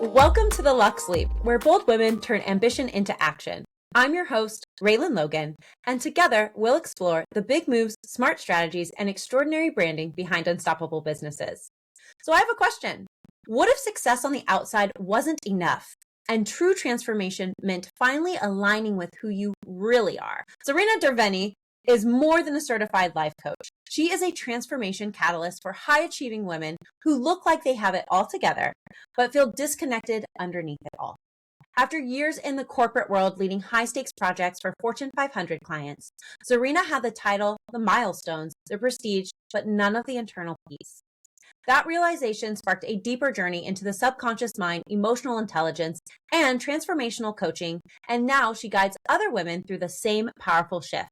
Welcome to the Luxe Leap, where bold women turn ambition into action. I'm your host, Reland Logan, and together we'll explore the big moves, smart strategies, and extraordinary branding behind unstoppable businesses. So I have a question. What if success on the outside wasn't enough, and true transformation meant finally aligning with who you really are? Zerina Derveni is more than a certified life coach. She is a transformation catalyst for high-achieving women who look like they have it all together, but feel disconnected underneath it all. After years in the corporate world leading high-stakes projects for Fortune 500 clients, Zerina had the title, the milestones, the prestige, but none of the internal peace. That realization sparked a deeper journey into the subconscious mind, emotional intelligence, and transformational coaching, and now she guides other women through the same powerful shift.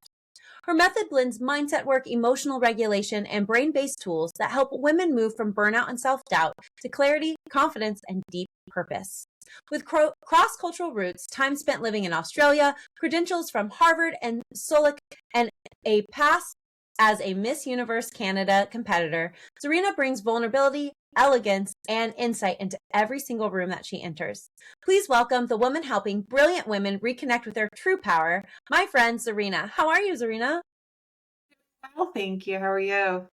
Her method blends mindset work, emotional regulation, and brain-based tools that help women move from burnout and self-doubt to clarity, confidence, and deep purpose. With cross-cultural roots, time spent living in Australia, credentials from Harvard and Solic, and a past as a Miss Universe Canada competitor, Zerina brings vulnerability, elegance, and insight into every single room that she enters. Please welcome the woman helping brilliant women reconnect with their true power, my friend Zerina. How are you, Zerina? Well, thank you. How are you?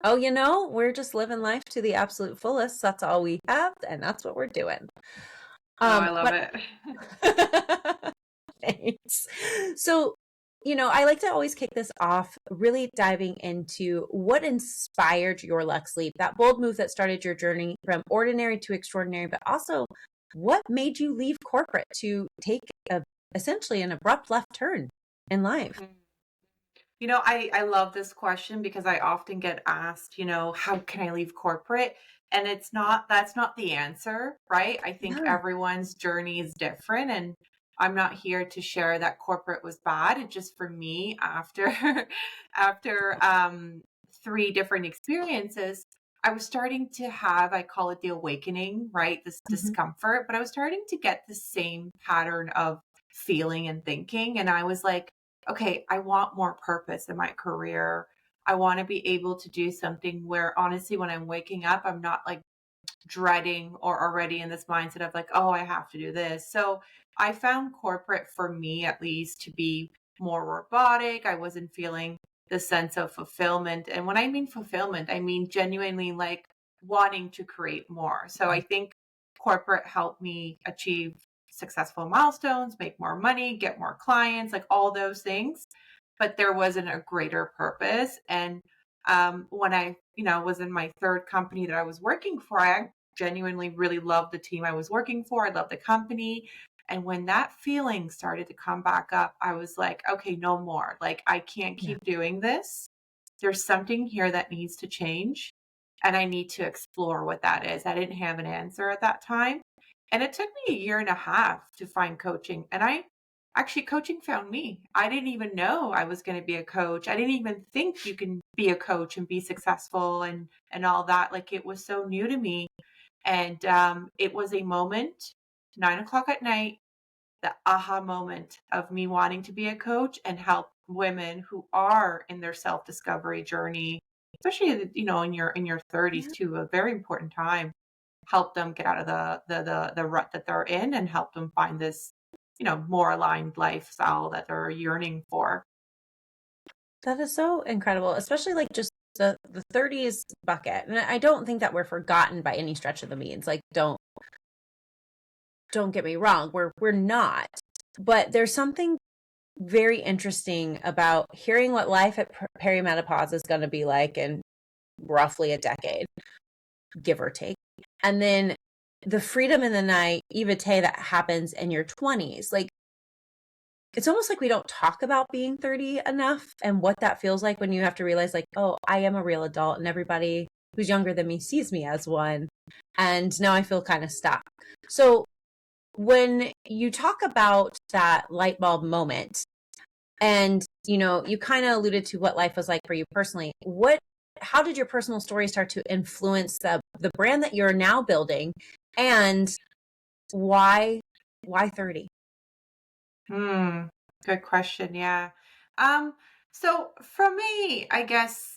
Oh, we're just living life to the absolute fullest. That's all we have, and that's what we're doing. Oh, I love But it. thanks. So, I like to always kick this off really diving into what inspired your Luxe Leap, that bold move that started your journey from ordinary to extraordinary, but also what made you leave corporate to take essentially an abrupt left turn in life? I love this question because I often get asked, how can I leave corporate? And that's not the answer, right? I think Yeah. everyone's journey is different. And I'm not here to share that corporate was bad. It just for me, after after three different experiences, I was starting to have, I call it the awakening, right? This Mhm. discomfort, but I was starting to get the same pattern of feeling and thinking. And I was like, okay, I want more purpose in my career. I want to be able to do something where honestly, when I'm waking up, I'm not like dreading or already in this mindset of like, oh, I have to do this. So I found corporate for me at least to be more robotic. I wasn't feeling the sense of fulfillment. And when I mean fulfillment, I mean genuinely like wanting to create more. So I think corporate helped me achieve successful milestones, make more money, get more clients, like all those things. But there wasn't a greater purpose. And when I, was in my third company that I was working for, I genuinely really loved the team I was working for. I loved the company. And when that feeling started to come back up, I was like, okay, no more. Like, I can't Yeah. keep doing this. There's something here that needs to change. And I need to explore what that is. I didn't have an answer at that time. And it took me a year and a half to find coaching. And coaching found me. I didn't even know I was going to be a coach. I didn't even think you can be a coach and be successful and all that. Like it was so new to me. And it was a moment, 9 o'clock at night, the aha moment of me wanting to be a coach and help women who are in their self-discovery journey, especially in your 30s Yeah. too, a very important time. Help them get out of the rut that they're in and help them find this, more aligned lifestyle that they're yearning for. That is so incredible, especially like just the 30s bucket. And I don't think that we're forgotten by any stretch of the means. Like don't get me wrong, we're not. But there's something very interesting about hearing what life at perimenopause is going to be like in roughly a decade, give or take. And then the freedom in the naivete that happens in your 20s. Like it's almost like we don't talk about being 30 enough and what that feels like when you have to realize like, oh, I am a real adult and everybody who's younger than me sees me as one. And now I feel kind of stuck. So when you talk about that light bulb moment and, you kind of alluded to what life was like for you personally, how did your personal story start to influence the brand that you're now building and why 30? Hmm. Good question. Yeah. Um, So for me, I guess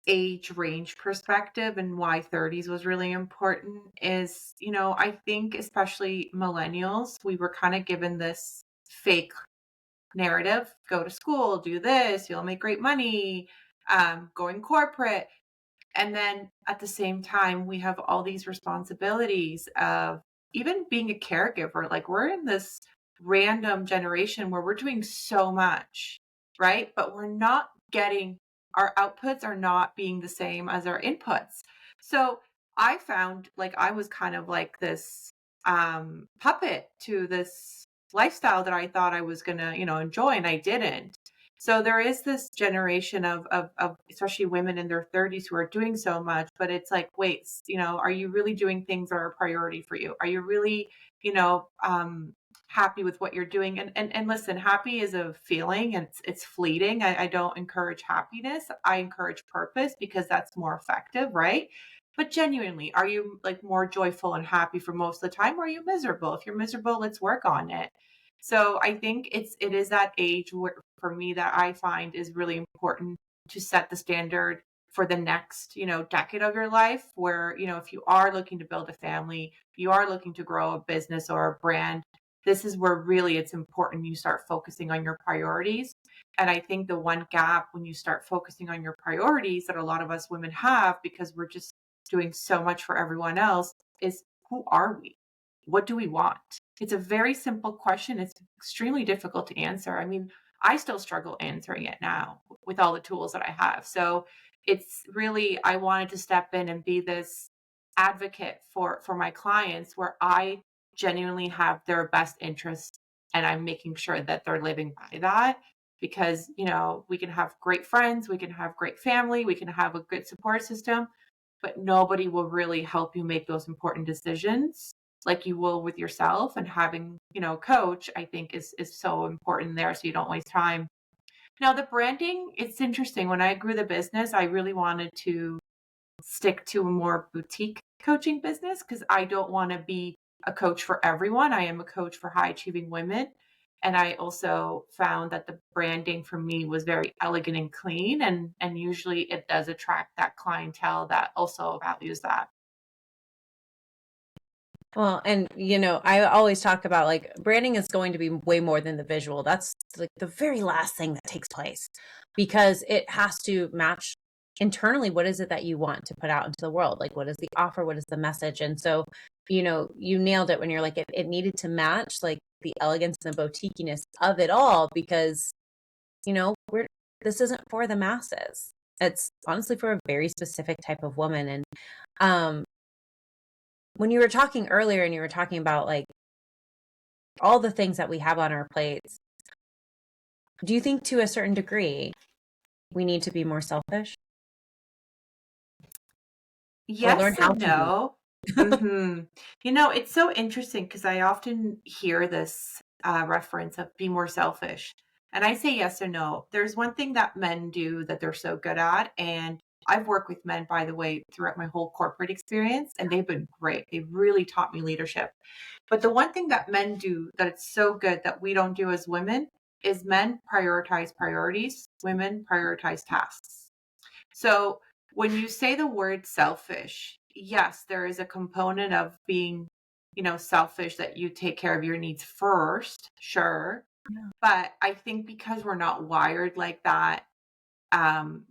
age range perspective and why 30s was really important is, I think especially millennials, we were kind of given this fake narrative: go to school, do this, you'll make great money, going corporate. And then at the same time, we have all these responsibilities of even being a caregiver. Like we're in this random generation where we're doing so much, right? But we're not getting, our outputs are not being the same as our inputs. So I found like I was kind of like this puppet to this lifestyle that I thought I was going to, enjoy, and I didn't. So there is this generation of especially women in their 30s who are doing so much, but it's like, wait, are you really doing things that are a priority for you? Are you really, you know, um, happy with what you're doing? And listen, happy is a feeling, and it's fleeting. I don't encourage happiness. I encourage purpose because that's more effective, right? But genuinely, are you like more joyful and happy for most of the time, or are you miserable? If you're miserable, let's work on it. So I think it is that age where, for me, that I find is really important to set the standard for the next, decade of your life, where, if you are looking to build a family, you are looking to grow a business or a brand, this is where really it's important you start focusing on your priorities. And I think the one gap when you start focusing on your priorities that a lot of us women have, because we're just doing so much for everyone else, is who are we? What do we want? It's a very simple question. It's extremely difficult to answer. I mean, I still struggle answering it now with all the tools that I have. So it's really, I wanted to step in and be this advocate for my clients where I genuinely have their best interest, and I'm making sure that they're living by that. Because, we can have great friends, we can have great family, we can have a good support system, but nobody will really help you make those important decisions like you will with yourself. And having, a coach, I think is so important there so you don't waste time. Now the branding, it's interesting. When I grew the business, I really wanted to stick to a more boutique coaching business because I don't want to be a coach for everyone. I am a coach for high achieving women. And I also found that the branding for me was very elegant and clean. And usually it does attract that clientele that also values that. Well, and I always talk about like branding is going to be way more than the visual. That's like the very last thing that takes place because it has to match internally. What is it that you want to put out into the world? Like, what is the offer? What is the message? And so, you nailed it when you're like, it needed to match like the elegance and the boutiquiness of it all because, this isn't for the masses. It's honestly for a very specific type of woman. And, um, when you were talking earlier and you were talking about like all the things that we have on our plates, do you think to a certain degree we need to be more selfish or learn Yes how and to be? no. hmm it's so interesting because I often hear this reference of be more selfish. And I say yes and no. There's one thing that men do that they're so good at. And I've worked with men, by the way, throughout my whole corporate experience, and they've been great. They've really taught me leadership. But the one thing that men do that it's so good that we don't do as women is men prioritize priorities, women prioritize tasks. So when you say the word selfish, yes, there is a component of being, selfish, that you take care of your needs first, sure. Yeah. But I think because we're not wired like that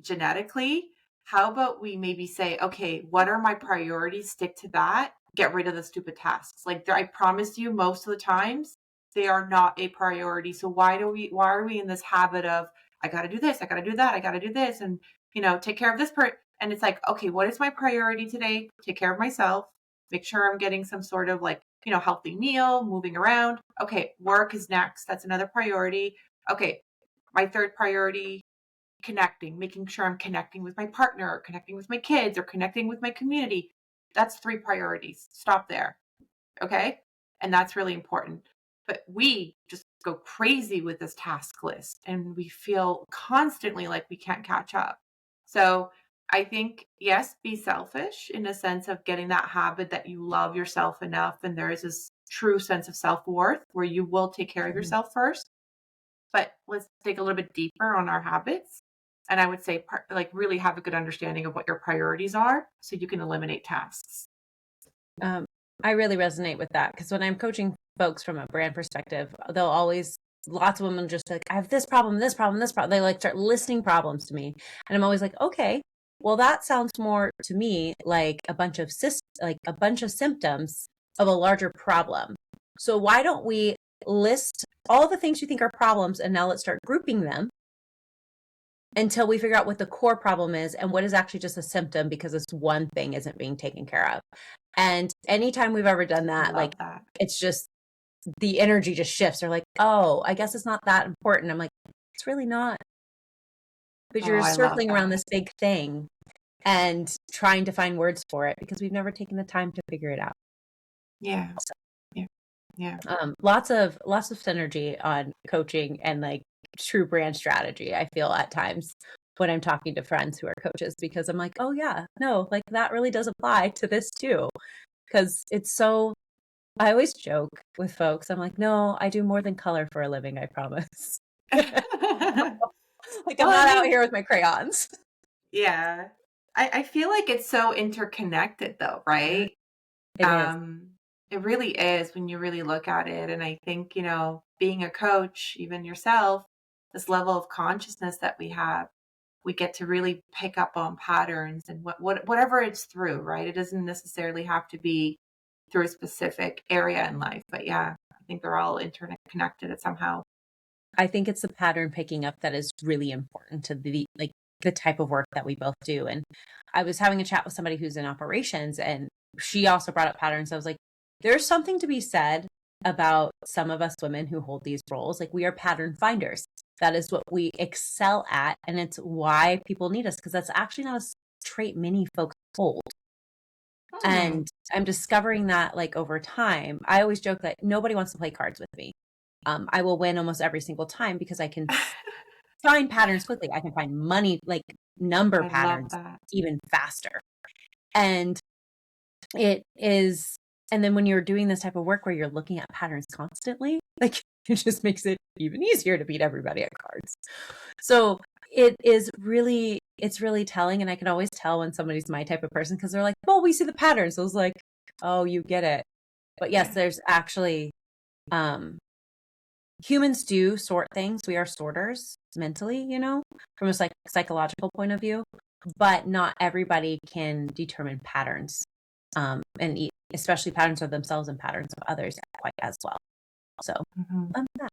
genetically, how about we maybe say, okay, what are my priorities? Stick to that. Get rid of the stupid tasks. Like I promise you, most of the times they are not a priority. So why are we in this habit of I got to do this, I got to do that, I got to do this, and take care of this part. And it's like, okay, what is my priority today? Take care of myself. Make sure I'm getting some sort of like healthy meal, moving around. Okay, work is next. That's another priority. Okay, my third priority, connecting, making sure I'm connecting with my partner, or connecting with my kids, or connecting with my community. That's three priorities. Stop there. Okay. And that's really important. But we just go crazy with this task list and we feel constantly like we can't catch up. So I think, yes, be selfish in a sense of getting that habit that you love yourself enough. And there is this true sense of self worth where you will take care of Mhm. yourself first. but let's dig a little bit deeper on our habits. And I would say, like, really have a good understanding of what your priorities are so you can eliminate tasks. Um, I really resonate with that because when I'm coaching folks from a brand perspective, they'll always, lots of women just like, I have this problem, this problem, this problem. They like start listing problems to me. And I'm always like, okay, well, that sounds more to me like a bunch of symptoms of a larger problem. So why don't we list all the things you think are problems and now let's start grouping them until we figure out what the core problem is and what is actually just a symptom because this one thing isn't being taken care of. And anytime we've ever done I that, like, love that. it's just the energy just shifts. They're like, oh, I guess it's not that important. I'm like, it's really not. But Oh, you're I love circling around that. this big thing and trying to find words for it because we've never taken the time to figure it out. Yeah. Yeah. Yeah. Lots of synergy on coaching and like true brand strategy. I feel at times when I'm talking to friends who are coaches because I'm like, oh yeah, no, like that really does apply to this too. Because it's so, I always joke with folks. I'm like, no, I do more than color for a living, I promise. Like I'm Well, I not out mean, here with my crayons. yeah. I feel like it's so interconnected though, Yeah, right? it is. Um, it really is when you really look at it. And I think, being a coach, even yourself, this level of consciousness that we have, we get to really pick up on patterns and whatever it's through, right? It doesn't necessarily have to be through a specific area in life, but yeah, I think they're all interconnected somehow. I think it's the pattern picking up that is really important to the type of work that we both do. And I was having a chat with somebody who's in operations and she also brought up patterns. I was like, there's something to be said about some of us women who hold these roles. Like we are pattern finders. That is what we excel at. And it's why people need us because that's actually not a trait many folks hold. Hmm. And I'm discovering that like over time, I always joke that nobody wants to play cards with me. I will win almost every single time because I can find patterns quickly. I can find money, like number I love patterns that. even faster. And it is, and then when you're doing this type of work where you're looking at patterns constantly, like it just makes it even easier to beat everybody at cards. So it's really telling. And I can always tell when somebody's my type of person because they're like, well, we see the patterns. So I was like, oh, you get it. But yes, there's actually, um, humans do sort things. We are sorters mentally, from a psychological point of view, but not everybody can determine patterns, and especially patterns of themselves and patterns of others quite as well. So, Mhm. yeah.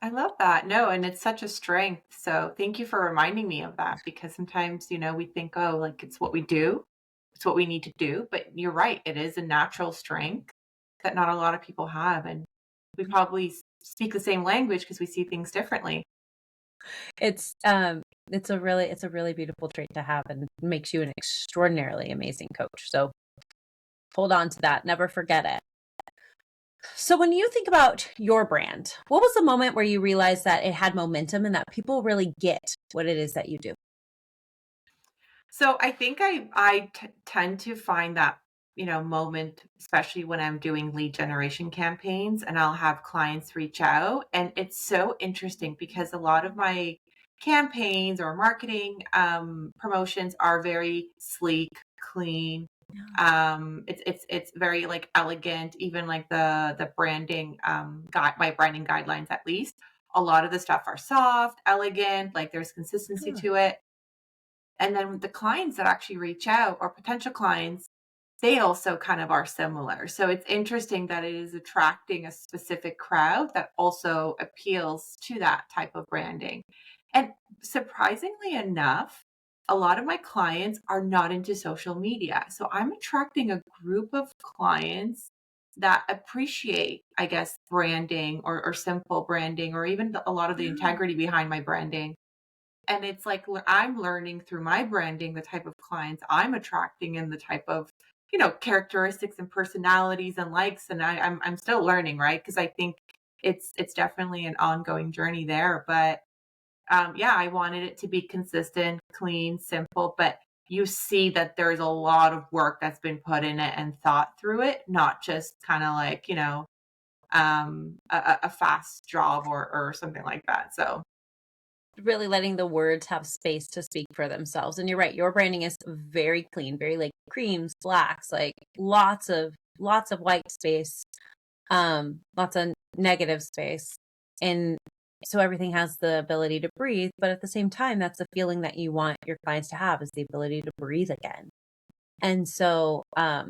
I love that. No, and it's such a strength. So thank you for reminding me of that because sometimes, we think, oh, like it's what we do, it's what we need to do. But you're right. It is a natural strength that not a lot of people have. And we probably speak the same language because we see things differently. It's it's a really beautiful trait to have and makes you an extraordinarily amazing coach. So hold on to that. Never forget it. So when you think about your brand, what was the moment where you realized that it had momentum and that people really get what it is that you do? So I think I tend to find that, moment, especially when I'm doing lead generation campaigns and I'll have clients reach out. And it's so interesting because a lot of my campaigns or marketing promotions are very sleek, clean. Yeah. It's very like elegant, even like the branding guide my branding guidelines at least. A lot of the stuff are soft, elegant, like there's consistency Huh. to it. And then the clients that actually reach out or potential clients, they also kind of are similar. So it's interesting that it is attracting a specific crowd that also appeals to that type of branding. And surprisingly enough, a lot of my clients are not into social media. So I'm attracting a group of clients that appreciate, I guess, branding or simple branding or even a lot of the Yeah. integrity behind my branding. And it's like I'm learning through my branding the type of clients I'm attracting and the type of, characteristics and personalities and likes. And I'm still learning, right? Because I think it's definitely an ongoing journey there. But yeah, I wanted it to be consistent, clean, simple, but you see that there's a lot of work that's been put in it and thought through it, not just kind of like, a fast job or something like that. So really letting the words have space to speak for themselves. And you're right, your branding is very clean, very like creams, blacks, like lots of white space, lots of negative space. And so everything has the ability to breathe, but at the same time, that's the feeling that you want your clients to have, is the ability to breathe again. And so, I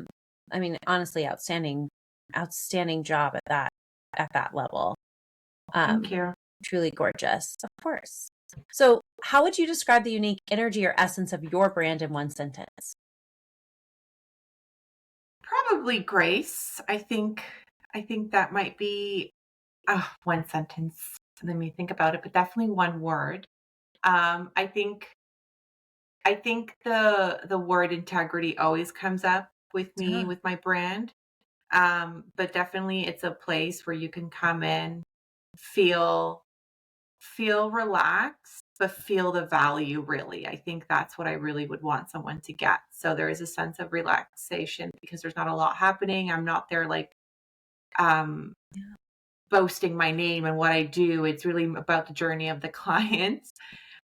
mean, honestly, outstanding job at that level. thank you. Truly gorgeous, of course. So, how would you describe the unique energy or essence of your brand in one sentence? Probably grace. I think that might be one sentence. Let me think about it, but definitely one word. I think the word integrity always comes up with me Huh. with my brand. But definitely it's a place where you can come in, feel relaxed, but feel the value really. I think that's what I really would want someone to get. So there is a sense of relaxation because there's not a lot happening. I'm not there like um Yeah. boasting my name and what I do. It's really about the journey of the clients.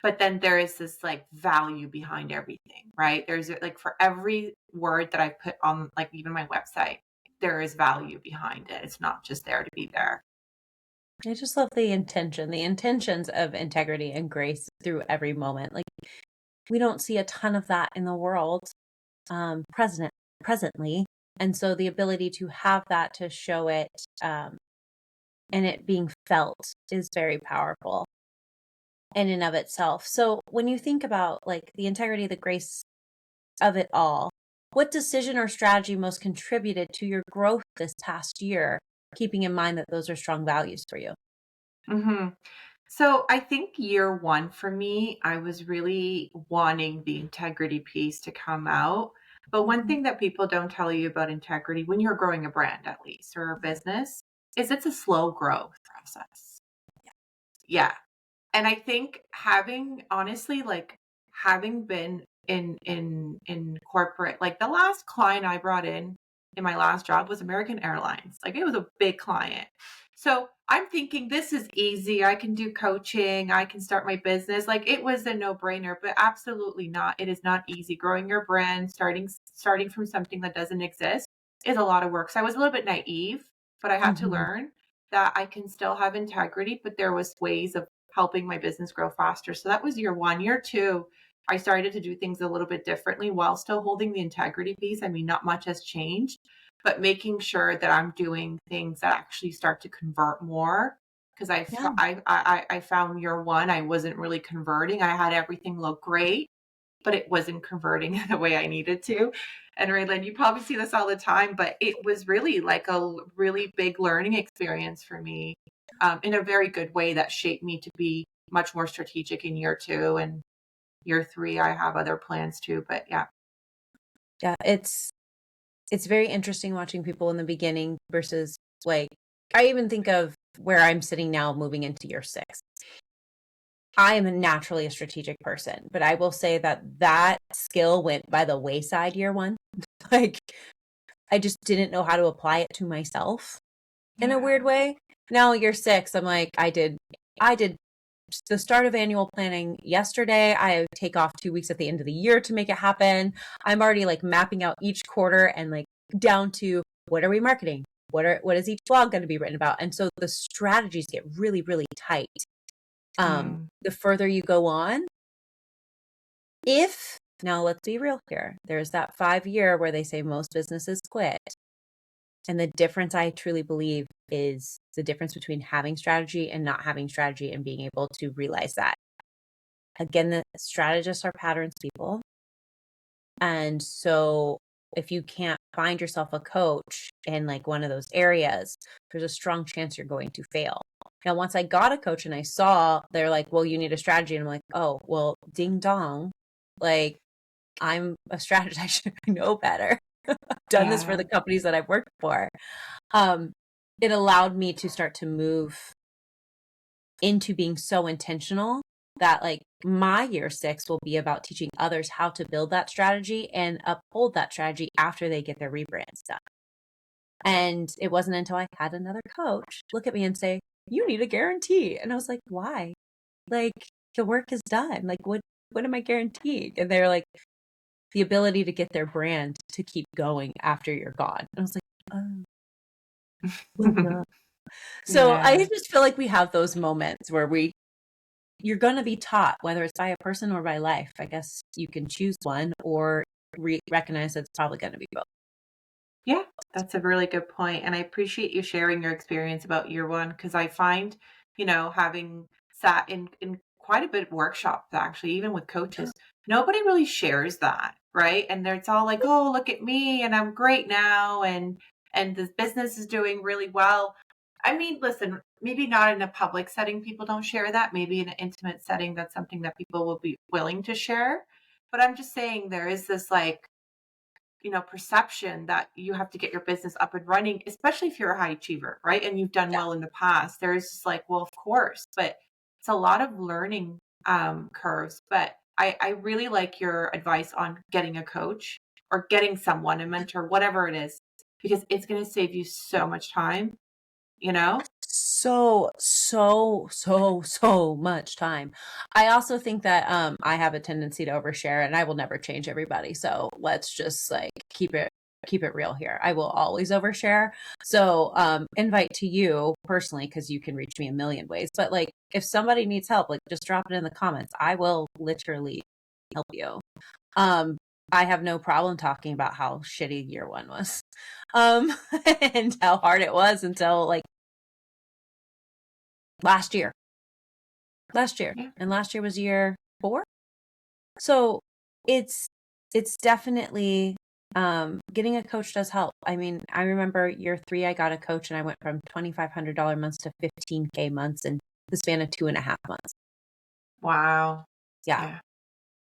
But then there is this like value behind everything, right? There's like for every word that I put on, like even my website, there is value behind it. It's not just there to be there. I just love the intentions of integrity and grace through every moment. Like, we don't see a ton of that in the world, presently. And so the ability to have that, to show it, and it being felt, is very powerful in and of itself. So when you think about like the integrity, the grace of it all, what decision or strategy most contributed to your growth this past year, keeping in mind that those are strong values for you? hmm So I think year one for me, I was really wanting the integrity piece to come out. But one Mhm. thing that people don't tell you about integrity when you're growing a brand, at least, or a business, is it's a slow growth process. Yeah. And I think having honestly, like having been in corporate, like the last client I brought in my last job was American Airlines. Like it was a big client. So I'm thinking this is easy. I can do coaching. I can start my business. Like it was a no-brainer, but absolutely not. It is not easy. Growing your brand, starting from something that doesn't exist is a lot of work. So I was a little bit naive, but I had to Mhm. learn that I can still have integrity, but there was ways of helping my business grow faster. So that was year one. Year two, I started to do things a little bit differently while still holding the integrity piece. I mean, not much has changed, but making sure that I'm doing things that actually start to convert more. Because Yeah. I found year one, I wasn't really converting. I had everything look great, but it wasn't converting the way I needed to. And Raylan, you probably see this all the time, but it was really like a really big learning experience for me in a very good way that shaped me to be much more strategic in year two and year three. I have other plans too, but yeah. Yeah, it's very interesting watching people in the beginning versus like, I even think of where I'm sitting now moving into year 6. I am naturally a strategic person, but I will say that that skill went by the wayside year 1. Like, I just didn't know how to apply it to myself in a weird Yeah. way. Now year 6, I'm like, I did the start of annual planning yesterday. I take off 2 weeks at the end of the year to make it happen. I'm already like mapping out each quarter and like down to what are we marketing? What is each blog going to be written about? And so the strategies get really, really tight. Mm, The further you go on, if now let's be real here, there's that 5 year where they say most businesses quit. And the difference, I truly believe, is the difference between having strategy and not having strategy, and being able to realize that. Again, the strategists are patterns people. And so if you can't find yourself a coach in like one of those areas, there's a strong chance you're going to fail. Now, once I got a coach and I saw they're like, well, you need a strategy. And I'm like, oh, well, ding dong. Like, I'm a strategist. I should know better. I've done this for yeah. the companies that I've worked for. Um, it allowed me to start to move into being so intentional that like my year 6 will be about teaching others how to build that strategy and uphold that strategy after they get their rebrands done. And it wasn't until I had another coach look at me and say, you need a guarantee. And I was like, why? Like, the work is done. Like, what am I guaranteeing? And they're like, the ability to get their brand to keep going after you're gone. And I was like, oh, well, duh. So I Yeah. just feel like we have those moments where you're going to be taught, whether it's by a person or by life. I guess you can choose one or recognize that it's probably going to be both. Yeah, that's a really good point, and I appreciate you sharing your experience about year one because I find, having sat in quite a bit of workshops actually, even with coaches, nobody really shares that, right? And it's all like, "Oh, look at me, and I'm great now, and this business is doing really well." I mean, listen, maybe not in a public setting, people don't share that. Maybe in an intimate setting, that's something that people will be willing to share. But I'm just saying there is this like perception that you have to get your business up and running, especially if you're a high achiever, right? And you've done Yeah. well in the past. There's just like, well, of course, but it's a lot of learning curves. But I really like your advice on getting a coach or getting someone, a mentor, whatever it is, because it's going to save you so much time, you know? So much time. I also think that I have a tendency to overshare and I will never change everybody. So let's just like keep it real here. I will always overshare. So invite to you personally because you can reach me a million ways. But like if somebody needs help, like just drop it in the comments. I will literally help you. Um I have no problem talking about how shitty year one was. Um and how hard it was until like last year. Yeah. And last year was year 4. So it's definitely getting a coach does help. I mean, I remember year 3 I got a coach and I went from $2,500 months to 15K months in the span of 2.5 months. Wow. Yeah. Yeah.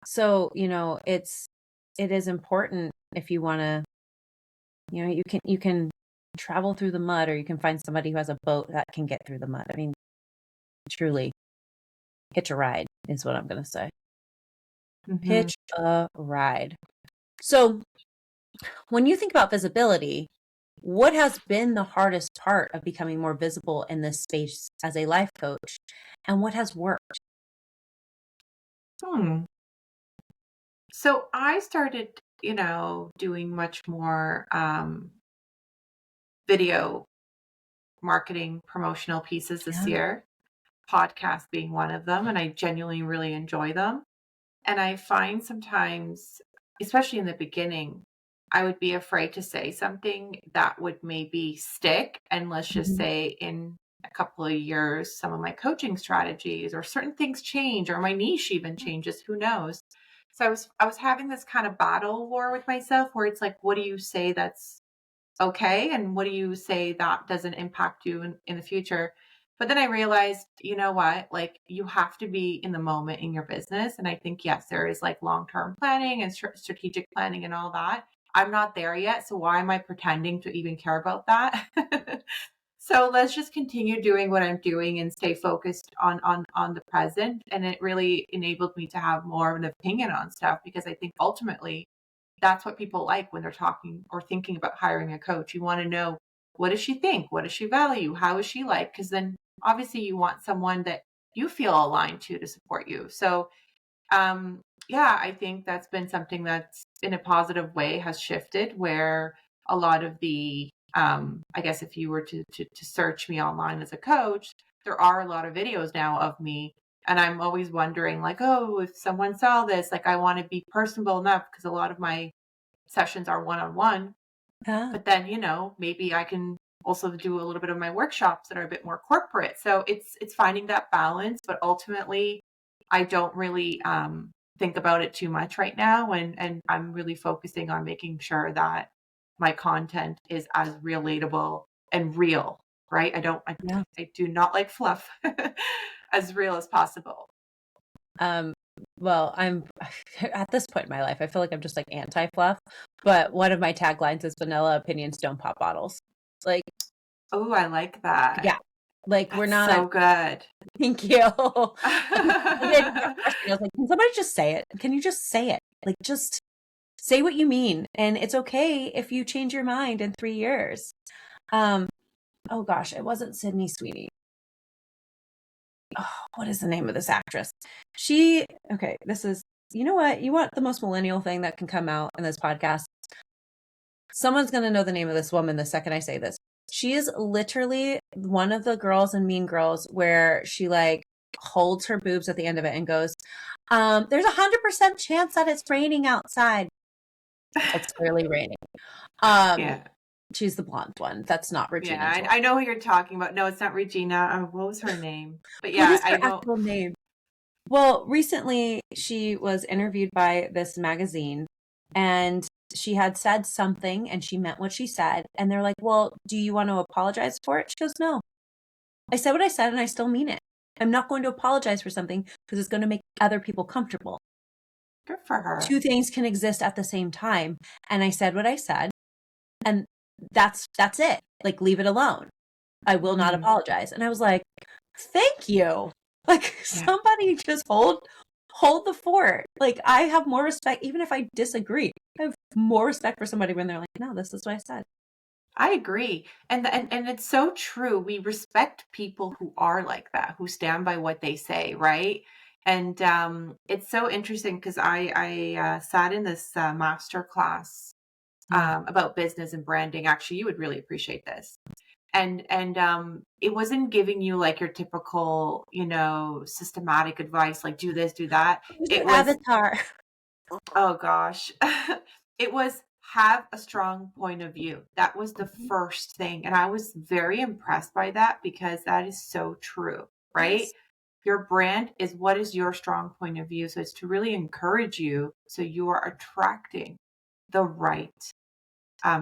So, it is important if you want to, you can travel through the mud or you can find somebody who has a boat that can get through the mud. I mean, truly hitch a ride is what I'm going to say. Hmm. Hitch a ride. So, when you think about visibility, what has been the hardest part of becoming more visible in this space as a life coach, and what has worked? Hmm. So I started, doing much more video marketing promotional pieces this Yeah. year, podcast being one of them, and I genuinely really enjoy them. And I find sometimes, especially in the beginning, I would be afraid to say something that would maybe stick. And let's just Mhm. say in a couple of years, some of my coaching strategies or certain things change or my niche even changes, who knows? So I was having this kind of battle war with myself where it's like, what do you say that's okay? And what do you say that doesn't impact you in the future? But then I realized, you know what? Like, you have to be in the moment in your business. And I think, yes, there is like long term planning and strategic planning and all that. I'm not there yet. So why am I pretending to even care about that? So let's just continue doing what I'm doing and stay focused on the present. And it really enabled me to have more of an opinion on stuff because I think ultimately that's what people like when they're talking or thinking about hiring a coach. You want to know, what does she think? What does she value? How is she like? Because then obviously you want someone that you feel aligned to support you. So yeah, I think that's been something that's in a positive way has shifted where a lot of the I guess if you were to search me online as a coach, there are a lot of videos now of me. And I'm always wondering, like, oh, if someone saw this, like I want to be personable enough because a lot of my sessions are one on one. Yeah. But then, maybe I can also do a little bit of my workshops that are a bit more corporate. So it's finding that balance, but ultimately I don't really think about it too much right now and I'm really focusing on making sure that my content is as relatable and real, right? Yeah. I do not like fluff. As real as possible. Um, well, I'm at this point in my life, I feel like I'm just like anti-fluff, but one of my taglines is vanilla opinions don't pop bottles. Like, Oh, I like that. yeah, like we're That's not, so good. thank you. And then it got frustrating. I was like, can somebody just say it? Can you just say it? Like, just Say what you mean. And it's okay if you change your mind in 3 years. Oh gosh, it wasn't Sydney Sweeney. Oh, what is the name of this actress? Okay, this is, you know what? You want the most millennial thing that can come out in this podcast? Someone's going to know the name of this woman the second I say this. She is literally one of the girls in Mean Girls where she like holds her boobs at the end of it and goes, there's 100% chance that it's raining outside. It's clearly raining. Yeah. She's the blonde one. That's not Regina. Yeah, I know who you're talking about. No, it's not Regina. What was her name? But What yeah, is I her know. actual name? Well, recently she was interviewed by this magazine and she had said something and she meant what she said. And they're like, well, do you want to apologize for it? She goes, no. I said what I said and I still mean it. I'm not going to apologize for something because it's going to make other people comfortable. Good for her. Two things can exist at the same time. And I said what I said. And that's it. Like, leave it alone. I will not apologize. And I was like, thank you. Like, somebody just hold the fort. Like, I have more respect, even if I disagree. I have more respect for somebody when they're like, no, this is what I said. I agree. And it's so true. We respect people who are like that, who stand by what they say, right? And it's so interesting because I sat in this master class about business and branding. Actually, you would really appreciate this. And it wasn't giving you like your typical, systematic advice, like do this, do that. It was Avatar. Oh gosh. It was have a strong point of view. That was the first thing. And I was very impressed by that because that is so true, right? Yes. Your brand is what is your strong point of view. So it's to really encourage you so you are attracting the right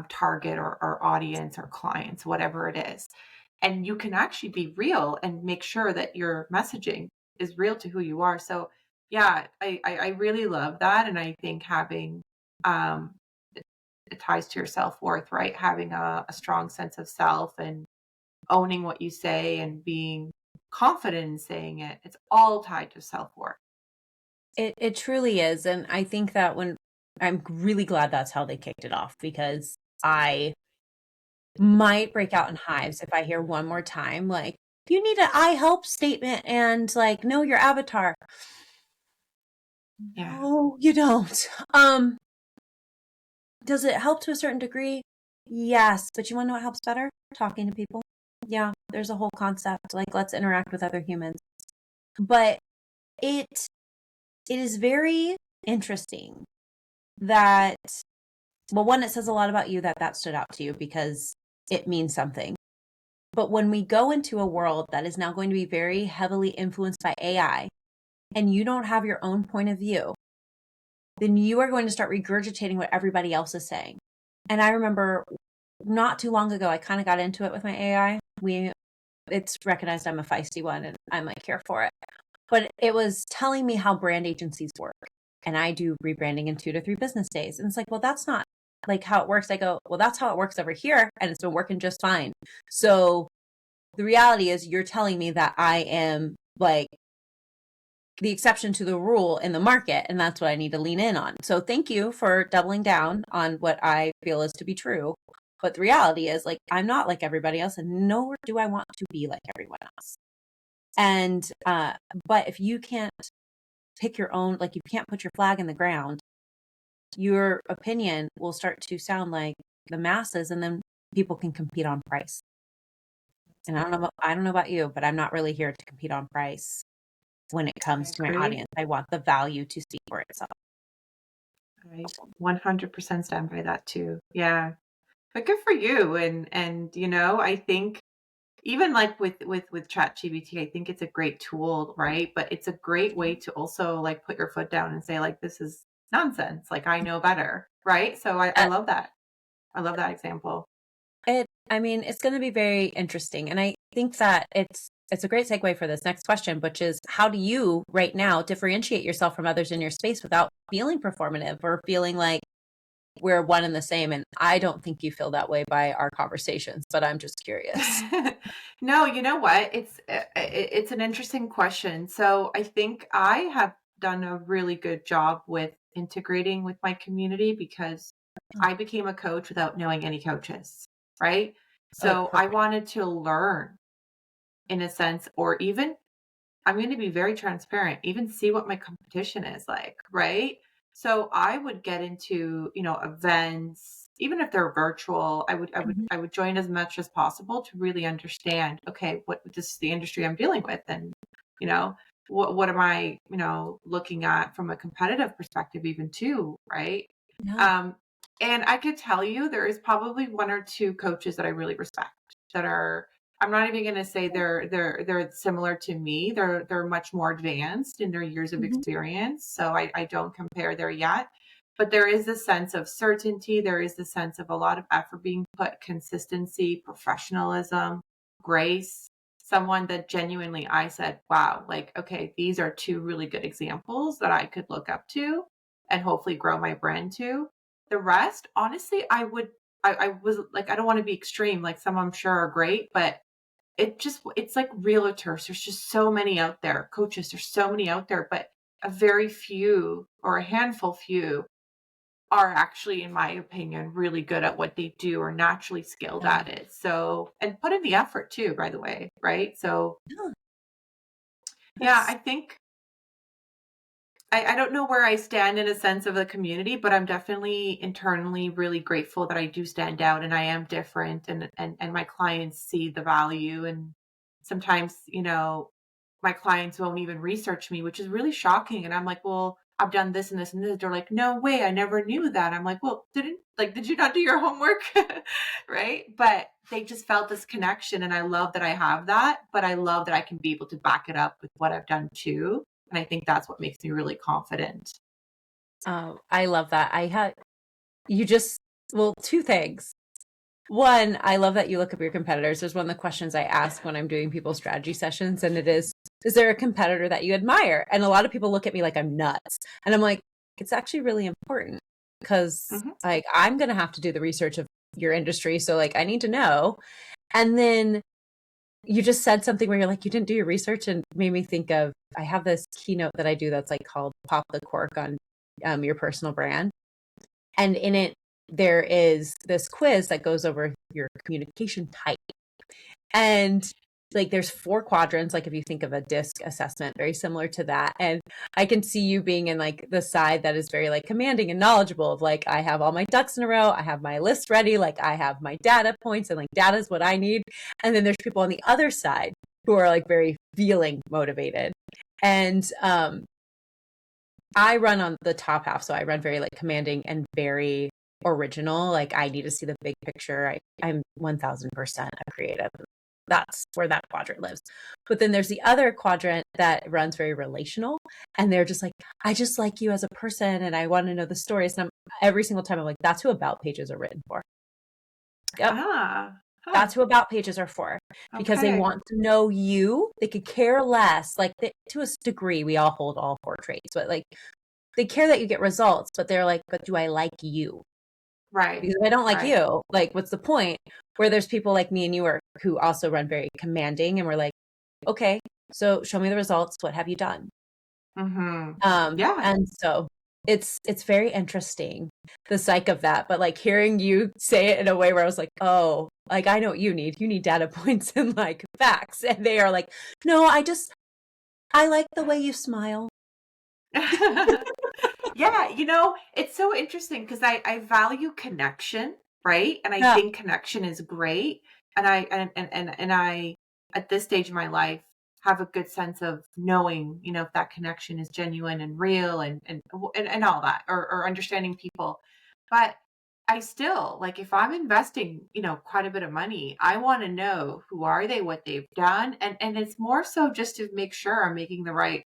target or audience or clients, whatever it is. And you can actually be real and make sure that your messaging is real to who you are. So yeah, I really love that. And I think having um it ties to your self-worth, right? Having a strong sense of self and owning what you say and being confident in saying it. It's all tied to self-worth. It truly is. And I think that I'm really glad that's how they kicked it off because I might break out in hives if I hear one more time, like, you need an I help statement and like, know your avatar. Yeah. No, you don't. Does it help to a certain degree? Yes. But you want to know what helps better? Talking to people. Yeah, there's a whole concept. Like, let's interact with other humans. But it is very interesting that, well, one, it says a lot about you that stood out to you because it means something. But when we go into a world that is now going to be very heavily influenced by AI and you don't have your own point of view, then you are going to start regurgitating what everybody else is saying. And I remember not too long ago, I kind of got into it with my AI. It's recognized I'm a feisty one and I'm like here for it. But it was telling me how brand agencies work. And I do rebranding in 2 to 3 business days. And it's like, well, that's not like how it works. I go, well, that's how it works over here. And it's been working just fine. So the reality is you're telling me that I am like the exception to the rule in the market. And that's what I need to lean in on. So thank you for doubling down on what I feel is to be true. But the reality is like, I'm not like everybody else and nor do I want to be like everyone else. And, but if you can't pick your own, like you can't put your flag in the ground, your opinion will start to sound like the masses and then people can compete on price. And I don't know about you, but I'm not really here to compete on price when it comes to my audience. I want the value to speak for itself. I 100% stand by that too. Yeah. But good for you. And I think even like with ChatGPT, I think it's a great tool, right? But it's a great way to also like put your foot down and say like this is nonsense. Like I know better, right? So I love that. I love that example. It's going to be very interesting. And I think that it's a great segue for this next question, which is how do you right now differentiate yourself from others in your space without feeling performative or feeling like we're one and the same? And I don't think you feel that way by our conversations, but I'm just curious. No, you know what? It's an interesting question. So I think I have done a really good job with integrating with my community because I became a coach without knowing any coaches, right? Oh, So I perfect. wanted to learn in a sense, or even I'm going to be very transparent, even see what my competition is like, right? So I would get into, events, even if they're virtual, Mhm. I would join as much as possible to really understand, okay, what this is the industry I'm dealing with and, you know, what am I, looking at from a competitive perspective even too, right? Yeah. Um and I could tell you there is probably one or two coaches that I really respect that are I'm not even gonna say they're similar to me. They're much more advanced in their years of Mhm. experience. So I don't compare there yet. But there is a sense of certainty. There is the sense of a lot of effort being put, consistency, professionalism, grace. Someone that genuinely I said, wow, like, okay, these are two really good examples that I could look up to and hopefully grow my brand to. The rest, honestly, I was like, I don't want to be extreme, like some I'm sure are great, but it's like realtors. There's just so many out there. Coaches, there's so many out there, but a very few or a handful few are actually, in my opinion, really good at what they do or naturally skilled Yeah. at it. So, and put in the effort too, by the way, right? So, Yeah. yeah, I That's think I don't know where I stand in a sense of the community, but I'm definitely internally really grateful that I do stand out and I am different and my clients see the value and sometimes, my clients won't even research me, which is really shocking. And I'm like, well, I've done this and this and this. They're like, no way, I never knew that. I'm like, well, did you not do your homework? Right. But they just felt this connection. And I love that I have that, but I love that I can be able to back it up with what I've done too. And I think that's what makes me really confident. oh, I love that. I had you just well, two things. One, I love that you look up your competitors. There's one of the questions I ask when I'm doing people's strategy sessions, and it is there a competitor that you admire? And a lot of people look at me like I'm nuts. And I'm like, it's actually really important because Mhm. like I'm gonna have to do the research of your industry. So like I need to know. And then you just said something where you're like, you didn't do your research and made me think of I have this keynote that I do that's like called Pop the Cork on your personal brand. And in it, there is this quiz that goes over your communication type. And like there's four quadrants, like if you think of a disc assessment, very similar to that. And I can see you being in like the side that is very like commanding and knowledgeable of like, I have all my ducks in a row, I have my list ready, like I have my data points and like data is what I need. And then there's people on the other side who are like very feeling motivated. And I run on the top half, so I run very like commanding and very original. Like I need to see the big picture. I'm 1000% a creative. That's where that quadrant lives. But then there's the other quadrant that runs very relational, and they're just like, I just like you as a person, and I want to know the stories. And every single time I'm like, that's who about pages are written for. Yep, Ah, huh. that's who about pages are for because they Okay. want to know you. They could care less. Like to a degree, we all hold all four traits, but like they care that you get results, but they're like, but do I like you? Right. Because if I don't like Right. you, like, what's the point? Where there's people like me and you are who also run very commanding, and we're like, okay, so show me the results. What have you done? Mhm. Yeah. And so it's very interesting the psych of that. But like hearing you say it in a way where I was like, oh, like I know what you need. You need data points and like facts, and they are like, no, I like the way you smile. Yeah, it's so interesting because I value connection, right? And I Yeah, think connection is great. And I at this stage of my life have a good sense of knowing, if that connection is genuine and real and all that or understanding people. But I still like if I'm investing, quite a bit of money, I want to know who are they, what they've done. And it's more so just to make sure I'm making the right,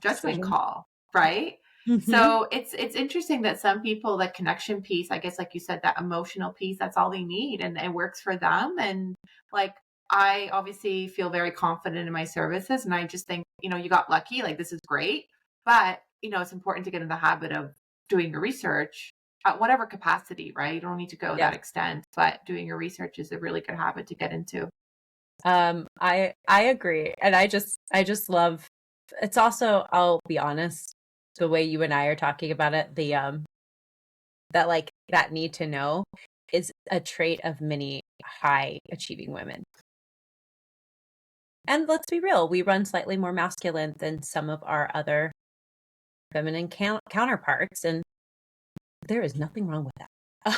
judgment decision. call, right? Hmm. So it's interesting that some people that connection piece, I guess like you said, that emotional piece, that's all they need and it works for them. And like I obviously feel very confident in my services and I just think, you got lucky, like this is great. But, it's important to get in the habit of doing your research at whatever capacity, right? You don't need to go Yes. that extent, but doing your research is a really good habit to get into. I agree. And I just love it's also, I'll be honest, the way you and I are talking about it, that like that need to know is a trait of many high achieving women. And let's be real, we run slightly more masculine than some of our other feminine counterparts, and there is nothing wrong with that.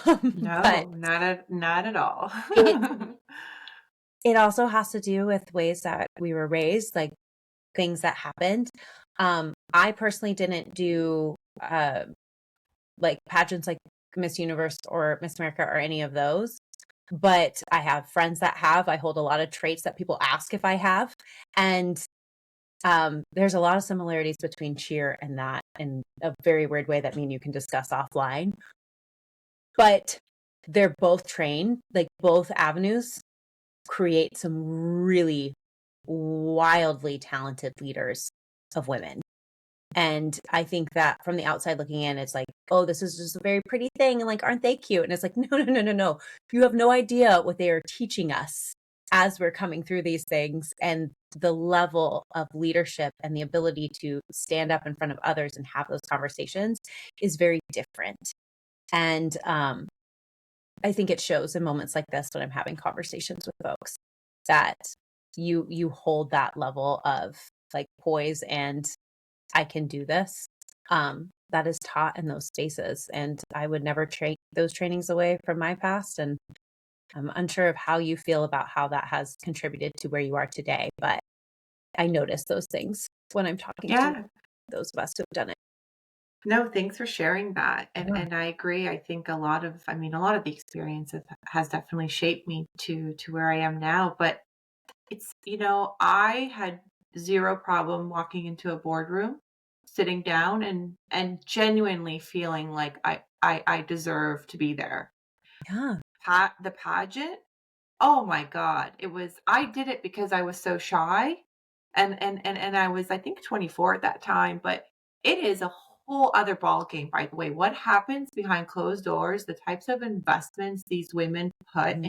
But No, not at all. it it also has to do with ways that we were raised, like things that happened. I personally didn't do like pageants like Miss Universe or Miss America or any of those. But I have friends that have. I hold a lot of traits that people ask if I have. And there's a lot of similarities between cheer and that in a very weird way that me and you can discuss offline. But they're both trained, like both avenues create some really wildly talented leaders of women. And I think that from the outside looking in, it's like, oh, this is just a very pretty thing. And like, aren't they cute? And it's like, no. You have no idea what they are teaching us as we're coming through these things, and the level of leadership and the ability to stand up in front of others and have those conversations is very different. And I think it shows in moments like this when I'm having conversations with folks that you hold that level of like poise and I can do this. That is taught in those spaces, and I would never take those trainings away from my past. And I'm unsure of how you feel about how that has contributed to where you are today, but I notice those things when I'm talking to Yeah. those of us who have done it. No, thanks for sharing that. And Yeah. and I agree. I think a lot of the experience has definitely shaped me to where I am now. But it's, I had zero problem walking into a boardroom, sitting down and genuinely feeling like I deserve to be there. Yeah. The pageant, oh my God. I did it because I was so shy. And I was, I think, 24 at that time, but it is a whole other ball game, by the way. What happens behind closed doors, the types of investments these women put Mhm.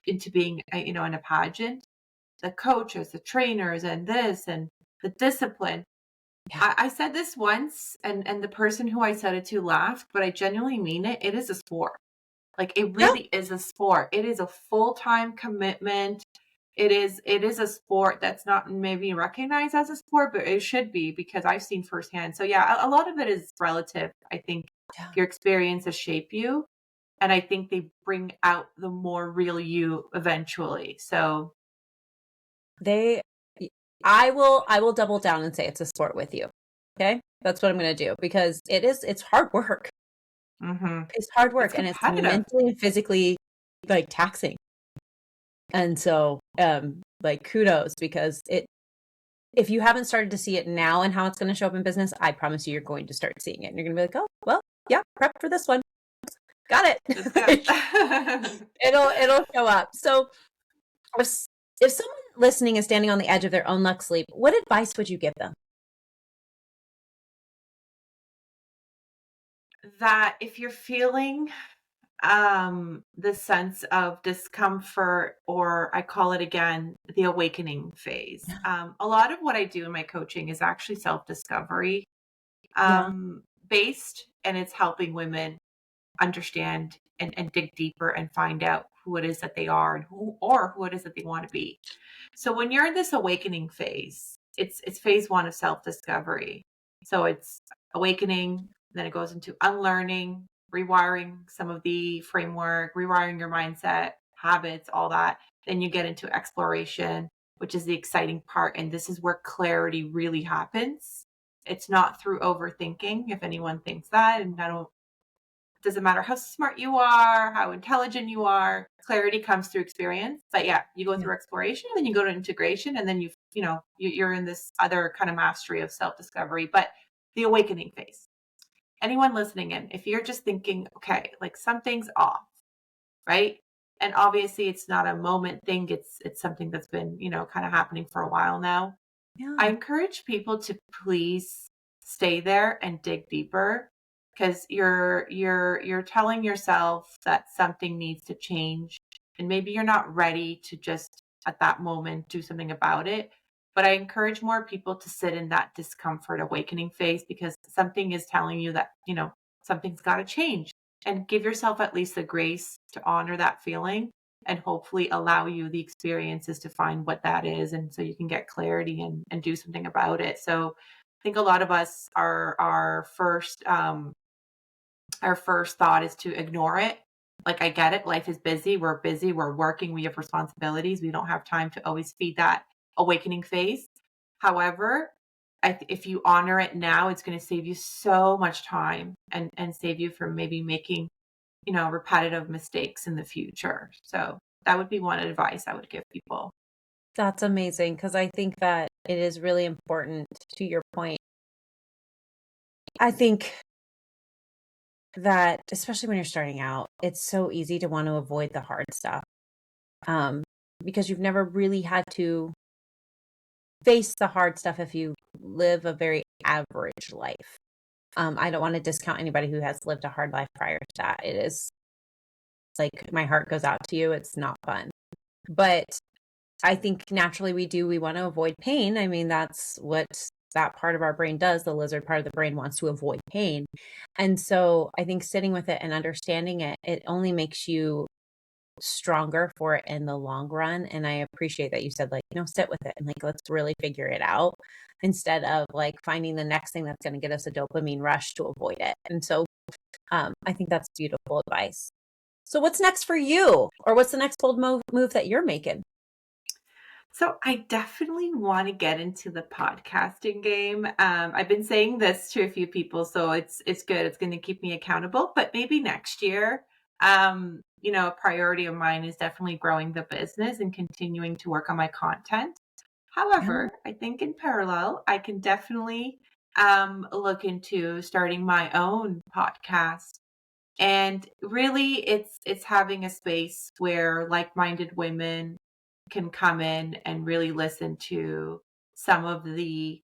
into being, in a pageant, the coaches, the trainers, and this and the discipline. Yeah. I said this once, and the person who I said it to laughed, but I genuinely mean it. It is a sport. Like, it Yeah. really is a sport. It is a full-time commitment. It is a sport that's not maybe recognized as a sport, but it should be because I've seen firsthand. So yeah, a lot of it is relative. I think Yeah. your experiences shape you, and I think they bring out the more real you eventually. So They I will double down and say it's a sport with you. Okay? That's what I'm gonna do because it's hard work. mhm. It's hard It's work and it's competitive. mentally and physically like taxing. And so like kudos because it if you haven't started to see it now and how it's going to show up in business, I promise you you're going to start seeing it. And you're going to be like, "Oh, well, yeah, prep for this one. Got it." Just Like, yeah. it'll show up. So if if someone listening is standing on the edge of their own Luxe Leap, what advice would you give them? That if you're feeling the sense of discomfort, or I call it again the awakening phase. Yeah. A lot of what I do in my coaching is actually self-discovery Yeah. based, and it's helping women understand and dig deeper and find out who it is that they are, and who it is that they want to be. So when you're in this awakening phase, it's phase one of self-discovery. So it's awakening, then it goes into unlearning, rewiring some of the framework, rewiring your mindset, habits, all that. Then you get into exploration, which is the exciting part. And this is where clarity really happens. It's not through overthinking, if anyone thinks that. And I don't doesn't matter how smart you are, how intelligent you are, clarity comes through experience. But yeah, you go Yeah. through exploration, and then you go to integration, and then you're in this other kind of mastery of self-discovery. But the awakening phase. Anyone listening in, if you're just thinking, okay, like something's off, right? And obviously it's not a moment thing, it's something that's been, kind of happening for a while now. I Yeah. encourage people to please stay there and dig deeper, because you're telling yourself that something needs to change, and maybe you're not ready to just at that moment do something about it, But I encourage more people to sit in that discomfort awakening phase, because something is telling you that, something's got to change, and give yourself at least the grace to honor that feeling and hopefully allow you the experiences to find what that is. And so you can get clarity and do something about it. So I think a lot of us are our first thought is to ignore it. Like, I get it. Life is busy. We're working. We have responsibilities. We don't have time to always feed that awakening phase. However, if you honor it now, it's going to save you so much time and save you from maybe making, repetitive mistakes in the future. So that would be one advice I would give people. That's amazing, because I think that it is really important, to your point. I think that especially when you're starting out, it's so easy to want to avoid the hard stuff, because you've never really had to face the hard stuff if you live a very average life. I don't want to discount anybody who has lived a hard life prior to that. It is like, my heart goes out to you. It's not fun. But I think naturally we want to avoid pain. I mean, that's what that part of our brain does. The lizard part of the brain wants to avoid pain. And so I think sitting with it and understanding it, it only makes you stronger for it in the long run. And I appreciate that you said, like, sit with it and, like, let's really figure it out, instead of like finding the next thing that's going to get us a dopamine rush to avoid it. And so I think that's beautiful advice. So what's next for you, or what's the next bold move that you're making? So I definitely want to get into the podcasting game. I've been saying this to a few people, so it's good. It's going to keep me accountable. But maybe next year, a priority of mine is definitely growing the business and continuing to work on my content. However, I think in parallel, I can definitely look into starting my own podcast. And really, it's having a space where like-minded women can come in and really listen to some of the,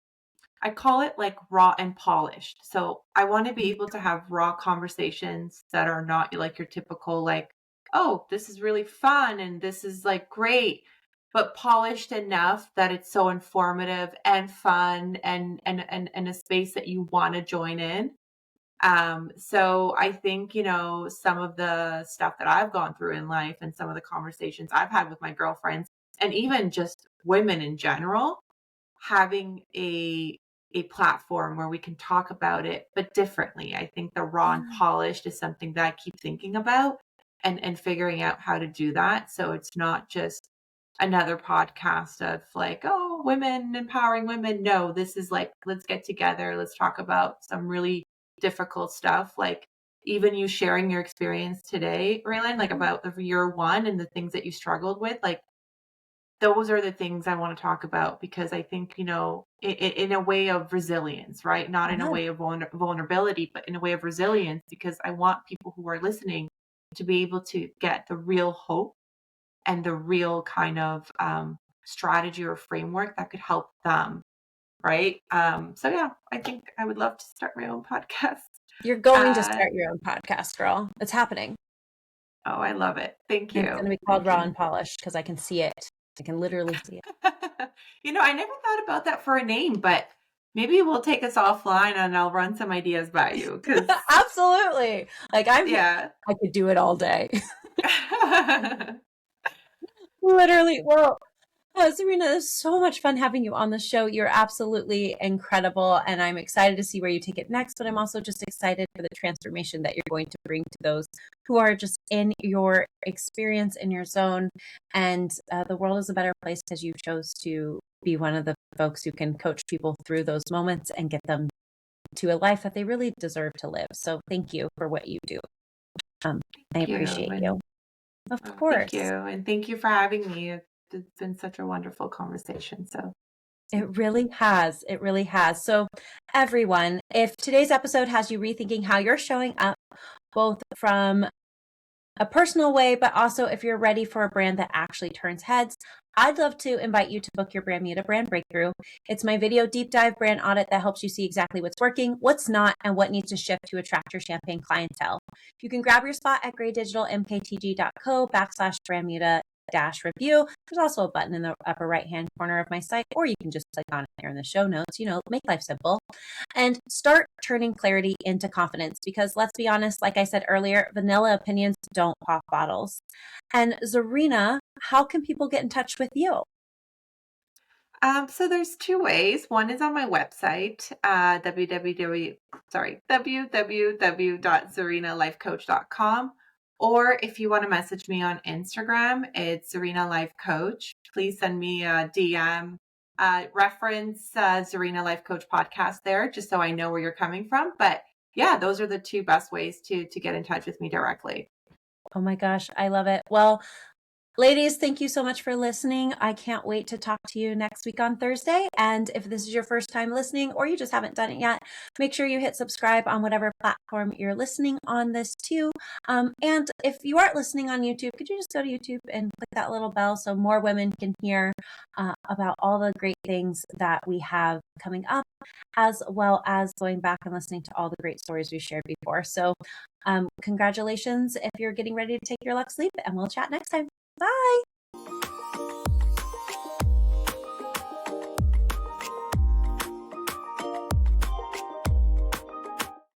I call it like raw and polished. So I want to be able to have raw conversations that are not like your typical, like, oh, this is really fun and this is like great, but polished enough that it's so informative and fun and a space that you want to join in. So I think, some of the stuff that I've gone through in life and some of the conversations I've had with my girlfriends and even just women in general, having a platform where we can talk about it, but differently. I think the raw and polished is something that I keep thinking about and figuring out how to do that. So it's not just another podcast of like, oh, women empowering women. No, this is like, let's get together. Let's talk about some really difficult stuff. Like, even you sharing your experience today, Raylan, like about the year one and the things that you struggled with, like, those are the things I want to talk about, because I think, in a way of resilience, right? Not in a way of vulnerability, but in a way of resilience, because I want people who are listening to be able to get the real hope and the real kind of strategy or framework that could help them. Right. So yeah, I think I would love to start my own podcast. You're going to start your own podcast, girl. It's happening. Oh, I love it. Thank you. And it's going to be called Raw and Polished, because I can see it. I can literally see it. I never thought about that for a name, but maybe we'll take us offline and I'll run some ideas by you. Absolutely. Like, I could do it all day. Literally. Well, Zerina, it's so much fun having you on the show. You're absolutely incredible, and I'm excited to see where you take it next, but I'm also just excited for the transformation that you're going to bring to those who are just in your experience, in your zone. And the world is a better place because you chose to be one of the folks who can coach people through those moments and get them to a life that they really deserve to live. So thank you for what you do. I appreciate you. Of course. Thank you. And thank you for having me. It's been such a wonderful conversation. So it really has. It really has. So everyone, if today's episode has you rethinking how you're showing up, both from a personal way, but also if you're ready for a brand that actually turns heads, I'd love to invite you to book your Brandmuta Brand Breakthrough. It's my video deep dive brand audit that helps you see exactly what's working, what's not, and what needs to shift to attract your champagne clientele. You can grab your spot at graydigitalmktg.co/Brandmuta review. There's also a button in the upper right-hand corner of my site, or you can just click on it there in the show notes, make life simple. And start turning clarity into confidence, because let's be honest, like I said earlier, vanilla opinions don't pop bottles. And Zerina, how can people get in touch with you? So there's two ways. One is on my website, www.zerinalifecoach.com. Or if you want to message me on Instagram, it's Zerina Life Coach. Please send me a DM, reference Zerina Life Coach podcast there, just so I know where you're coming from. But yeah, those are the two best ways to get in touch with me directly. Oh my gosh, I love it. Well, ladies, thank you so much for listening. I can't wait to talk to you next week on Thursday. And if this is your first time listening, or you just haven't done it yet, make sure you hit subscribe on whatever platform you're listening on this to. And if you aren't listening on YouTube, could you just go to YouTube and click that little bell so more women can hear about all the great things that we have coming up, as well as going back and listening to all the great stories we shared before. So congratulations if you're getting ready to take your Luxe Leap, and we'll chat next time. Bye.